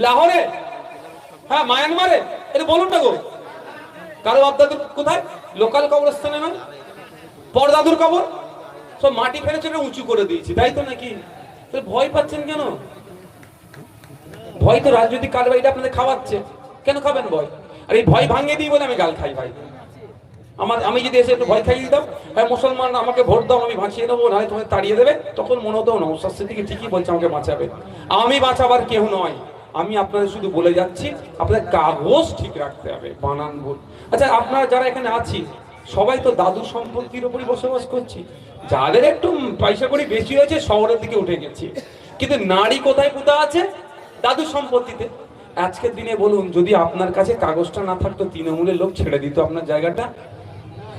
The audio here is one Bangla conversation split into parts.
লাহোরে, হ্যাঁ মায়ানমারে, এটা বলুন না গো। কারো বাপদাদুর কোথায়? লোকাল কবরস্থানে নয়, পরদাদুর কবর সব মাটি ফেলে চলে উঁচু করে দিয়েছি, তাই তো নাকি? ভয় পাচ্ছেন কেন? ভয় তো রাজনৈতিক কারবারিটা আপনাদের খাওয়াচ্ছে। কেন খাবেন ভয়? আর এই ভয় ভাঙিয়ে দিই বলে আমি গাল খাই ভাই। আমি যদি এসে একটু ভয় খাইয়ে দিতাম, হ্যাঁ মুসলমান আমাকে ভোট দাও আমি বাঁচিয়ে দেবো, নাহলে তোমাকে তাড়িয়ে দেবে, তখন মনে হতো না ওস্তাদ সিদ্দিকী ঠিকই বলছে আমাকে বাঁচাবে। আমি বাঁচাবার কেউ নয়, আমি আপনাদের শুধু বলে যাচ্ছি আপনাদের কাগজ ঠিক রাখতে হবে, বানান ভুল। আচ্ছা আপনারা যারা এখানে আছি সবাই তো দাদু সম্পত্তির উপরই বসবাস করছি। যাদের একটু পয়সা কড়ি বেশি হয়েছে শহরের দিকে উঠে গেছি, কিন্তু নারী কোথায় কোথা আছে? দাদু সম্পত্তিতে। আজকের দিনে বলুন, যদি আপনার কাছে কাগজটা না থাকতো তৃণমূলের লোক ছেড়ে দিত আপনার জায়গাটা?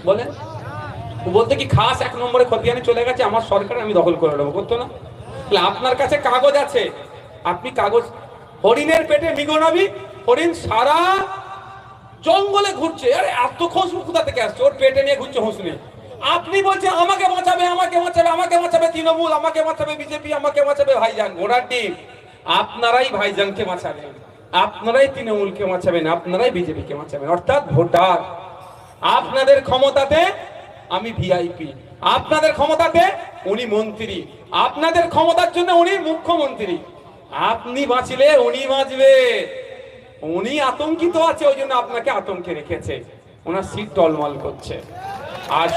বলেন। বলতে কি খাস 1 নম্বরে খতিয়ানে চলে গেছে আমার সরকার, আমি দখল করে নেবো, করতো না? আপনার কাছে কাগজ আছে, আপনি কাগজ, হরিণের পেটে মৃগনাভি, হরিণ সারা জঙ্গলে ঘুরছে, আরে এত খুশবু কোথা থেকে আসছে? ওর পেটে নিয়ে ঘুরছে হোঁস নিয়ে। আপনি বলছেন আমাকে বাঁচাবে, আমাকে বাঁচাবে, আমাকে বাঁচাবে তৃণমূল, আমাকে বাঁচাবে বিজেপি, আমাকে বাঁচাবে ভাইজান। ঘোড়ার ডিম। আপনারাই ভাইজানকে বাঁচাবেন, আপনারাই তৃণমূলকে বাঁচাবেন, আপনারাই বিজেপিকে বাঁচাবেন, অর্থাৎ ভোটার। আপনাদের ক্ষমতাতে আমি ভিআইপি, আপনাদের ক্ষমতাতে উনি মন্ত্রী, আপনাদের ক্ষমতার জন্য উনি মুখ্যমন্ত্রী। আপনি বাঁচলে উনি বাঁচবে। উনি আতঙ্কিত আছে, ওই জন্য আপনাকে আতঙ্কে রেখেছে, ওনার সিট টলমল করছে। আর